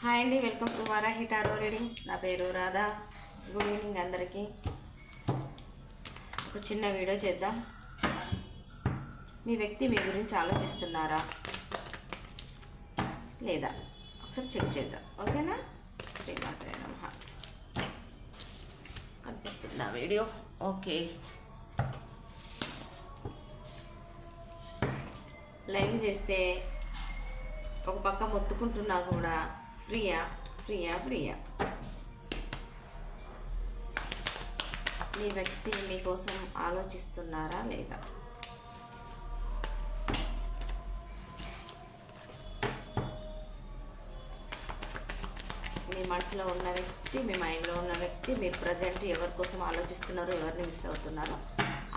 Hi అండి, welcome to Varahi tarot reading. నా పేరు రాధా. గుడ్ ఈవినింగ్ అందరికీ. ఒక చిన్న వీడియో చేద్దాం. మీ వ్యక్తి మీ గురించి ఆలోచిస్తున్నారా లేదా ఒకసారి చెక్ చేద్దాం, ఓకేనా? శ్రీమాత్రే నమః. కనిపిస్తుందా వీడియో? ఓకే. లైవ్ చేస్తే ఒక పక్క మొత్తుకుంటున్నా కూడా ఫ్రీయా ఫ్రీయా ఫ్రీయా. మీ వ్యక్తి మీకోసం ఆలోచిస్తున్నారా లేదా? మీ మనసులో ఉన్న వ్యక్తి, మీ మైండ్లో ఉన్న వ్యక్తి, మీరు ప్రజెంట్ ఎవరి కోసం ఆలోచిస్తున్నారో, ఎవరిని మిస్ అవుతున్నారో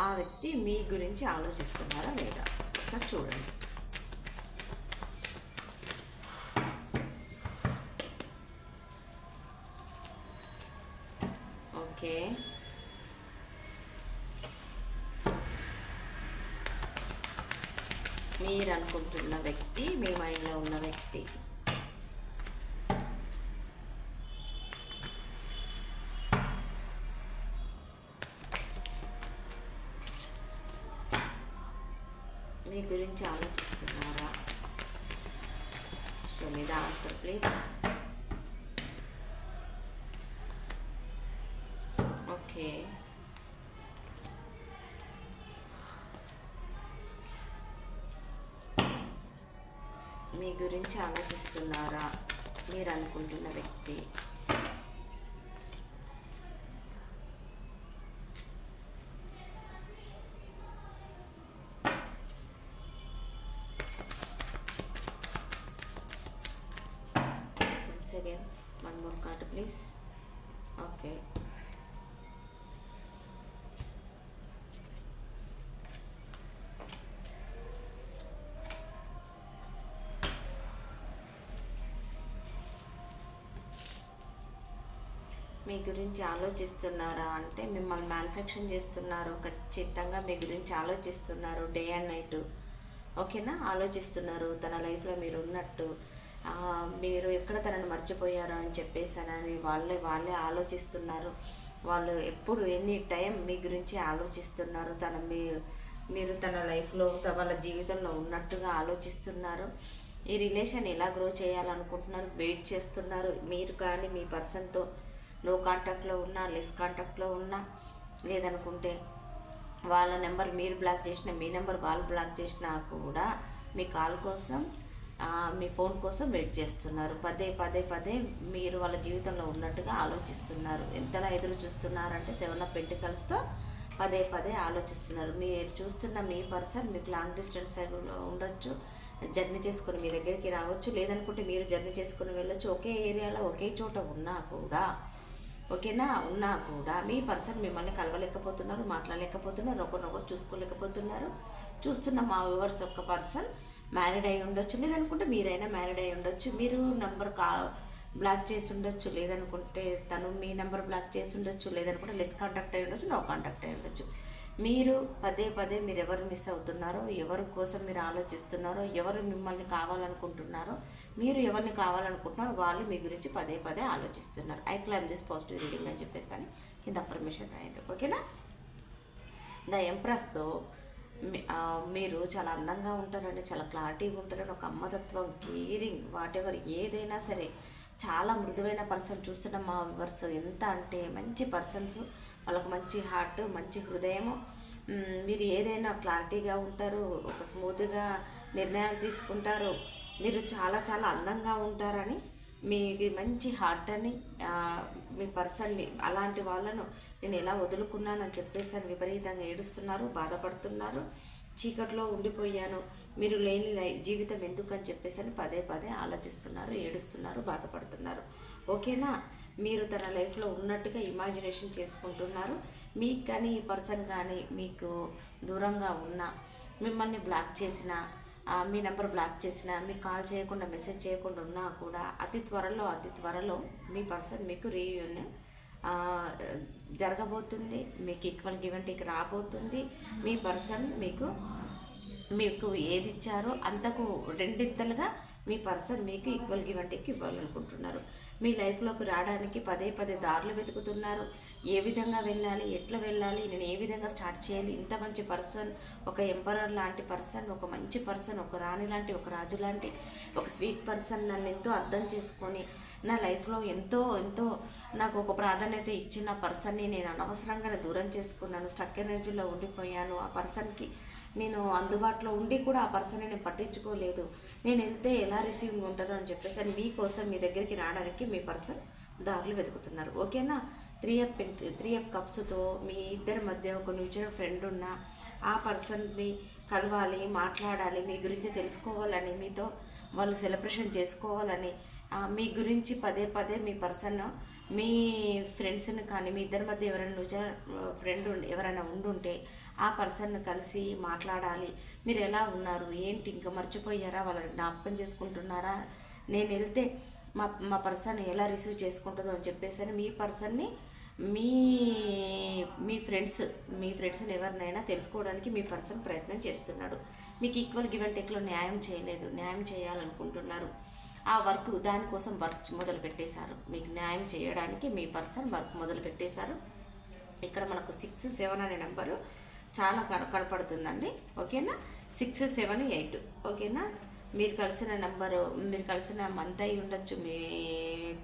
ఆ వ్యక్తి మీ గురించి ఆలోచిస్తున్నారా లేదా ఒకసారి చూడండి. ఓకే, మీరు అనుకుంటున్న వ్యక్తి, మీ మైండ్లో ఉన్న వ్యక్తి మీ గురించి ఆలోచిస్తున్నారా? Show me the answer please. Okay, మీ గురించి ఆలోచిస్తున్నారా మీరు అనుకుంటున్న వ్యక్తి? once again one more card please. Okay, మీ గురించి ఆలోచిస్తున్నారా అంటే మిమ్మల్ని మ్యానుఫ్యాక్చరింగ్ చేస్తున్నారు. ఖచ్చితంగా మీ గురించి ఆలోచిస్తున్నారు డే అండ్ నైట్, ఓకేనా? ఆలోచిస్తున్నారు తన లైఫ్లో మీరు ఉన్నట్టు, మీరు ఎక్కడ తనని మర్చిపోయారో అని చెప్పేసానని వాళ్ళే ఆలోచిస్తున్నారు. వాళ్ళు ఎప్పుడు ఎనీ టైం మీ గురించి ఆలోచిస్తున్నారు. మీరు తన లైఫ్లో, వాళ్ళ జీవితంలో ఉన్నట్టుగా ఆలోచిస్తున్నారు. ఈ రిలేషన్ ఎలా గ్రో చేయాలనుకుంటున్నారు, వెయిట్ చేస్తున్నారు. మీరు కానీ మీ పర్సన్తో లో కాంటాక్ట్లో ఉన్నా, లెస్ కాంటాక్ట్లో ఉన్నా, లేదనుకుంటే వాళ్ళ నెంబర్ మీరు బ్లాక్ చేసినా, మీ నెంబర్ వాళ్ళు బ్లాక్ చేసినా కూడా మీ కాల్ కోసం, మీ ఫోన్ కోసం వెయిట్ చేస్తున్నారు. పదే పదే పదే మీరు వాళ్ళ జీవితంలో ఉన్నట్టుగా ఆలోచిస్తున్నారు. ఎంతలా ఎదురు చూస్తున్నారంటే 7 ఆఫ్ పెంటికల్స్తో పదే పదే ఆలోచిస్తున్నారు. మీరు చూస్తున్న మీ పర్సన్ మీకు లాంగ్ డిస్టెన్స్ ఉండొచ్చు, జర్నీ చేసుకొని మీ దగ్గరికి రావచ్చు, లేదనుకుంటే మీరు జర్నీ చేసుకొని వెళ్ళొచ్చు. ఒకే ఏరియాలో ఒకే చోట ఉన్నా కూడా, ఓకేనా, ఉన్నా కూడా మీ పర్సన్ మిమ్మల్ని కలవలేకపోతున్నారు, మాట్లాడలేకపోతున్నారు, ఒకరినొకరు చూసుకోలేకపోతున్నారు. చూస్తున్న మా వ్యూవర్స్ ఒక్క పర్సన్ మ్యారీడ్ అయి ఉండొచ్చు, లేదనుకుంటే మీరైనా మ్యారీడ్ అయి ఉండొచ్చు. మీరు నెంబర్ బ్లాక్ చేసి ఉండొచ్చు, లేదనుకుంటే తను మీ నెంబర్ బ్లాక్ చేసి ఉండొచ్చు, లేదనుకుంటే లెస్ కాంటాక్ట్ అయి ఉండొచ్చు, నో కాంటాక్ట్ అయి ఉండొచ్చు. మీరు పదే పదే మీరు ఎవరు మిస్ అవుతున్నారో, ఎవరి కోసం మీరు ఆలోచిస్తున్నారో, ఎవరు మిమ్మల్ని కావాలనుకుంటున్నారో, మీరు ఎవరిని కావాలనుకుంటున్నారో వాళ్ళు మీ గురించి పదే పదే ఆలోచిస్తున్నారు. I claim this positive reading అని చెప్పేసి అని కింద అఫర్మేషన్ రాయండి, ఓకేనా? ద ఎంప్రెస్తో మీరు చాలా అందంగా ఉంటారండి, చాలా క్లారిటీగా ఉంటారని, ఒక అమ్మతత్వం, కేరింగ్, వాట్ ఎవర్ ఏదైనా సరే చాలా మృదువైన పర్సన్. చూస్తున్న మా వ్యూవర్స్ ఎంత అంటే మంచి పర్సన్స్, వాళ్ళకు మంచి హార్ట్, మంచి హృదయము. మీరు ఏదైనా క్లారిటీగా ఉంటారు, ఒక స్మూత్గా నిర్ణయాలు తీసుకుంటారు. మీరు చాలా చాలా అందంగా ఉంటారని, మీకు మంచి హార్ట్ అని, మీ పర్సన్ని, అలాంటి వాళ్ళను నేను ఎలా వదులుకున్నానని చెప్పేసి అని విపరీతంగా ఏడుస్తున్నారు, బాధపడుతున్నారు. చీకట్లో ఉండిపోయాను, మీరు లేని జీవితం ఎందుకని చెప్పేసి అని పదే పదే ఆలోచిస్తున్నారు, ఏడుస్తున్నారు, బాధపడుతున్నారు, ఓకేనా? మీరు తన లైఫ్లో ఉన్నట్టుగా ఇమాజినేషన్ చేసుకుంటున్నారు. మీకు కానీ ఈ పర్సన్ కానీ మీకు దూరంగా ఉన్నా, మిమ్మల్ని బ్లాక్ చేసిన, మీ నెంబర్ బ్లాక్ చేసిన, మీకు కాల్ చేయకుండా, మెసేజ్ చేయకుండా ఉన్నా కూడా అతి త్వరలో మీ పర్సన్ మీకు రీయూనియన్ జరగబోతుంది. మీకు ఈక్వల్ గివ్ అండ్ టేక్ రాబోతుంది. మీ పర్సన్ మీకు ఏది ఇచ్చారో అంతకు రెండింతలుగా మీ పర్సన్ మీకు ఈక్వల్ గివ్ అండ్ టేక్ ఇవ్వాలనుకుంటున్నారు. మీ లైఫ్లోకి రావడానికి పదే పదే దారులు వెతుకుతున్నారు. ఏ విధంగా వెళ్ళాలి, ఎట్లా వెళ్ళాలి, నేను ఏ విధంగా స్టార్ట్ చేయాలి. ఇంత మంచి పర్సన్, ఒక ఎంపరర్ లాంటి పర్సన్, ఒక మంచి పర్సన్, ఒక రాణి లాంటి, ఒక రాజు లాంటి, ఒక స్వీట్ పర్సన్ నన్ను ఎంతో అర్థం చేసుకొని నా లైఫ్లో ఎంతో ఎంతో నాకు ఒక ప్రాధాన్యత ఇచ్చిన పర్సన్ని నేను అనవసరంగానే దూరం చేసుకున్నాను. స్టక్ ఎనర్జీలో ఉండిపోయాను. ఆ పర్సన్కి నేను అందుబాటులో ఉండి కూడా ఆ పర్సన్ని నేను పట్టించుకోలేదు. నేను వెళ్తే ఎలా రిసీవింగ్ ఉంటుందో అని చెప్పేసి అని మీకోసం మీ దగ్గరికి రావడానికి మీ పర్సన్ దారులు వెతుకుతున్నారు. ఓకేనా. 3 కప్స్తో మీ ఇద్దరి మధ్య ఒక మ్యూచువల్ ఫ్రెండ్ ఉన్న ఆ పర్సన్ని కలవాలి, మాట్లాడాలి, మీ గురించి తెలుసుకోవాలని, మీతో వాళ్ళు సెలబ్రేషన్ చేసుకోవాలని, మీ గురించి పదే పదే మీ పర్సన్ మీ ఫ్రెండ్స్ని కానీ మీ ఇద్దరి మధ్య ఎవరైనా మ్యూచువల్ ఫ్రెండ్ ఎవరైనా ఉండుంటే ఆ పర్సన్ను కలిసి మాట్లాడాలి. మీరు ఎలా ఉన్నారు, ఏంటి, ఇంకా మర్చిపోయారా, వాళ్ళని జ్ఞాపకం చేసుకుంటున్నారా, నేను వెళ్తే మా పర్సన్ ఎలా రిసీవ్ చేసుకుంటుందో అని చెప్పేసి అని మీ పర్సన్ని మీ మీ ఫ్రెండ్స్ని ఎవరినైనా తెలుసుకోవడానికి మీ పర్సన్ ప్రయత్నం చేస్తున్నాడు. మీకు ఈక్వల్ గివ్ అండ్ టేక్లో న్యాయం చేయలేదు, న్యాయం చేయాలనుకుంటున్నారు. ఆ వర్క్ దానికోసం వర్క్ మొదలు పెట్టేశారు. మీకు న్యాయం చేయడానికి మీ పర్సన్ వర్క్ మొదలు పెట్టేశారు. ఇక్కడ మనకు 6, 7 అనే నెంబరు చాలా కనపడుతుందండి. ఓకేనా. 6, 7, 8. ఓకేనా. మీరు కలిసిన నెంబరు, మీరు కలిసిన మంత్ అయి ఉండొచ్చు, మీ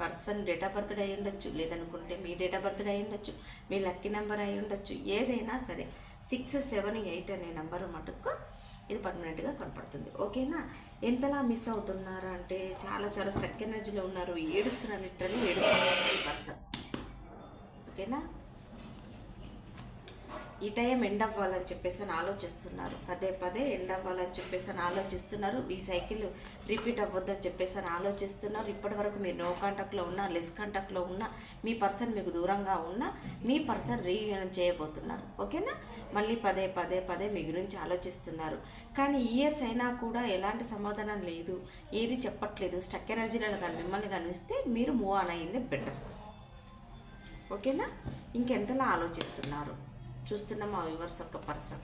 పర్సన్ డేట్ ఆఫ్ బర్త్ అయి ఉండొచ్చు, లేదనుకుంటే మీ డేట్ ఆఫ్ బర్త్ అయి ఉండొచ్చు, మీ లక్కీ నెంబర్ అయి ఉండొచ్చు. ఏదైనా సరే 6, 7, 8 అనే నెంబరు మటుకు ఇది పర్మనెంట్గా కనపడుతుంది. ఓకేనా. ఎంతలా మిస్ అవుతున్నారా అంటే చాలా చాలా స్టక్ ఎనర్జీలో ఉన్నారు. ఏడుస్తున్నారు, లిటరల్లీ ఏడుస్తున్నారు ఈ పర్సన్. ఓకేనా. ఈ టైం ఎండ్ అవ్వాలని చెప్పేసి అని ఆలోచిస్తున్నారు. పదే పదే ఎండ్ అవ్వాలని చెప్పేసి అని ఆలోచిస్తున్నారు. ఈ సైకిల్ రిపీట్ అవ్వద్దని చెప్పేసి అని ఆలోచిస్తున్నారు. ఇప్పటి వరకు మీరు నో కాంటాక్ట్లో ఉన్నా, లెస్ కాంటాక్ట్లో ఉన్నా, మీ పర్సన్ మీకు దూరంగా ఉన్నా, మీ పర్సన్ రీయూనియన్ చేయబోతున్నారు. ఓకేనా. మళ్ళీ పదే పదే పదే మీ గురించి ఆలోచిస్తున్నారు. కానీ ఇయర్స్ అయినా కూడా ఎలాంటి సమాధానం లేదు, ఏది చెప్పట్లేదు. స్టక్ ఎనర్జీలను కానీ మిమ్మల్ని కనిపిస్తే మీరు మూవ్ ఆన్ అయ్యింది బెటర్. ఓకేనా. ఇంకెంతలా ఆలోచిస్తున్నారు చూస్తున్న మా వ్యూవర్స్ ఒక పర్సన్.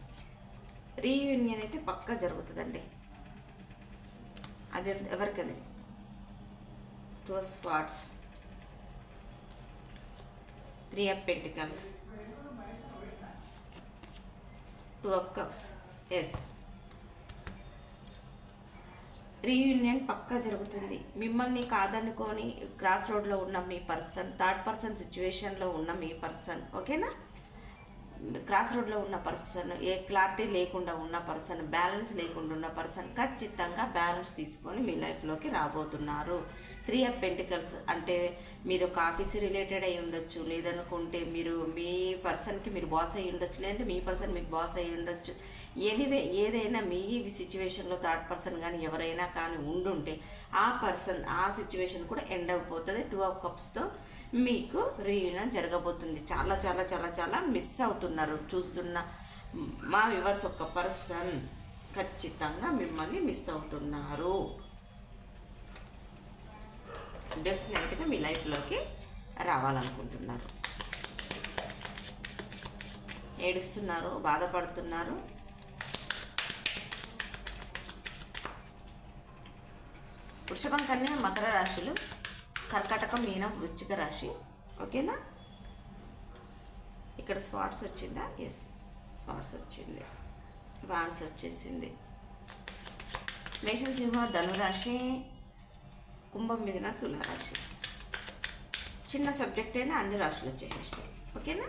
రీయూనియన్ అయితే పక్కా జరుగుతుందండి. అది ఎవరికది 2 of Swords, 3 of Pentacles, 2 of Cups. Yes, reunion పక్కా జరుగుతుంది. మిమ్మల్ని కాదనుకొని క్రాస్ రోడ్లో ఉన్న మీ పర్సన్, థర్డ్ పర్సన్ సిచ్యువేషన్లో ఉన్న మీ పర్సన్. ఓకేనా. క్రాస్ రోడ్లో ఉన్న పర్సన్, ఏ క్లారిటీ లేకుండా ఉన్న పర్సన్, బ్యాలెన్స్ లేకుండా ఉన్న పర్సన్ ఖచ్చితంగా బ్యాలెన్స్ తీసుకొని మీ లైఫ్లోకి రాబోతున్నారు. 3 of Pentacles అంటే మీది ఒక ఆఫీస్ రిలేటెడ్ అయి ఉండొచ్చు, లేదనుకుంటే మీరు మీ పర్సన్కి మీరు బాస్ అయి ఉండొచ్చు, లేదంటే మీ పర్సన్ మీకు బాస్ అయి ఉండొచ్చు. ఎనీవే ఏదైనా మీ సిచ్యువేషన్లో థర్డ్ పర్సన్ కానీ ఎవరైనా కానీ ఉండుంటే ఆ పర్సన్ ఆ సిచ్యువేషన్ కూడా ఎండ్ అయిపోతుంది. 2 of Cupsతో మీకు రీయూనియన్ జరగబోతుంది. చాలా చాలా చాలా చాలా మిస్ అవుతున్నారు చూస్తున్న మా వ్యూవర్స్. ఒక పర్సన్ ఖచ్చితంగా మిమ్మల్ని మిస్ అవుతున్నారు. డెఫినెట్గా మీ లైఫ్లోకి రావాలనుకుంటున్నారు. ఏడుస్తున్నారు, బాధపడుతున్నారు. వృషభం, కన్య, మకర రాశులు, కర్కాటకం, మీనం, వృశ్చిక రాశి. ఓకేనా. ఇక్కడ స్వాట్స్ వచ్చిందా? ఎస్, స్వాట్స్ వచ్చింది. వాన్స్ వచ్చేసింది. మేషం, సింహ, ధనురాశి, కుంభం, మిథున, తులారాశి. చిన్న సబ్జెక్ట్ అయినా అన్ని రాశులు వచ్చేసేసినాయి. ఓకేనా.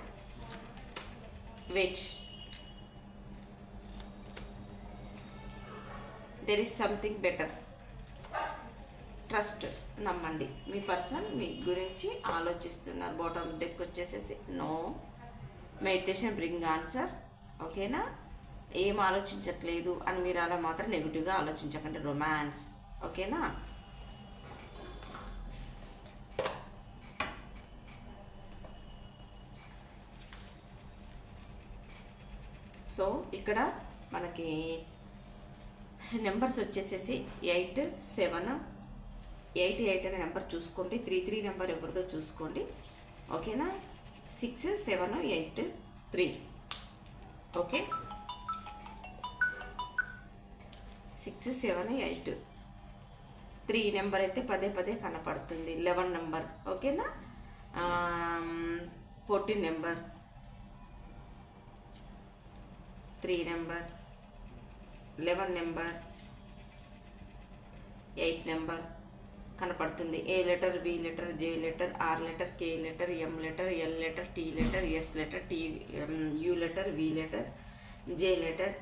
Wait, there is something better. Trust, నమ్మండి. మీ పర్సన్ మీ గురించి ఆలోచిస్తున్నారు. బాటమ్ డెక్ వచ్చేసేసి నో. Meditation bring answer. ఓకేనా. ఏం ఆలోచించట్లేదు అని మీరు అలా మాత్రం నెగిటివ్గా ఆలోచించకండి. రొమాన్స్. ఓకేనా. సో ఇక్కడ మనకి నెంబర్స్ వచ్చేసేసి 8, 7, 8 అనే నెంబర్ చూసుకోండి. 3 నెంబర్ ఎవరిదో చూసుకోండి. ఓకేనా. 6, 7, 8, 3. ఓకే. 6, 7, 8. 3 నెంబర్ అయితే పదే పదే కనపడుతుంది. 11 నెంబర్, ఓకేనా. 14 నెంబర్, 3 నెంబర్, 11 నెంబర్, 8 నెంబర్ కనపడుతుంది. A letter, B letter, J letter, R letter, K letter, M letter, L letter, T letter, S letter, U letter, V letter, J letter,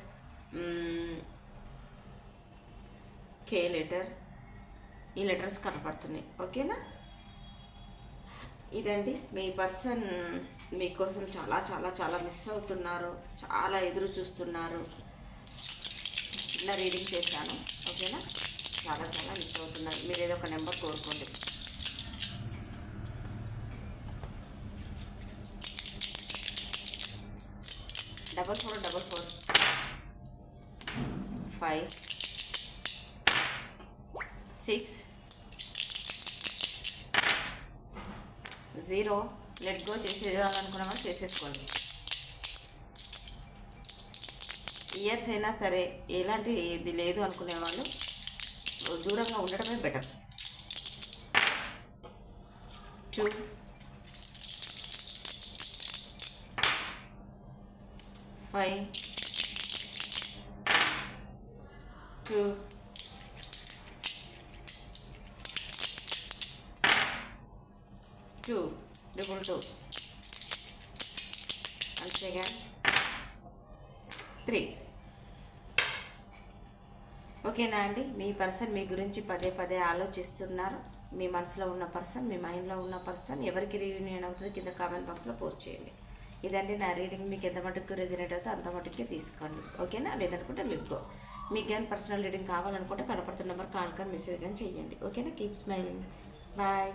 K letter, ఈ letters కనపడుతున్నాయి, ఓకేనా. ఇదండి మీ person మీకోసం చాలా చాలా చాలా miss అవుతున్నారు, చాలా ఎదురు చూస్తున్నారు. చిన్న రీడింగ్ చేశాను, ఓకేనా. చాలా చాలా మిస్ అవుతున్నారు. మీరు ఏదో ఒక నెంబర్ కోరుకోండి. డబల్ 4 5 6 0. లెట్ గో చేసేయాలనుకున్నా కానీ చేసేసుకోండి. ఇయర్స్ అయినా సరే ఎలాంటి ఇది లేదు అనుకునే వాళ్ళు దూరంగా ఉండడమే బెటర్. 2 5 2 2 2 once again 3. ఓకేనా అండి. మీ పర్సన్ మీ గురించి పదే పదే ఆలోచిస్తున్నారు. మీ మనసులో ఉన్న పర్సన్, మీ మైండ్లో ఉన్న పర్సన్ ఎవరికి రీయూనియన్ అవుతుంది కింద కామెంట్ బాక్స్లో పోస్ట్ చేయండి. ఇదండి నా రీడింగ్. మీకు ఎంత మటుకు రెజనేట్ అవుతుందో అంత మటుకే తీసుకోండి, ఓకేనా. లేదనుకుంటే లిట్కో. మీకు కానీ పర్సనల్ రీడింగ్ కావాలనుకుంటే కనపడుతున్న నెంబర్ కాల్ కానీ మెసేజ్ కానీ చేయండి, ఓకేనా. Keep smiling, bye.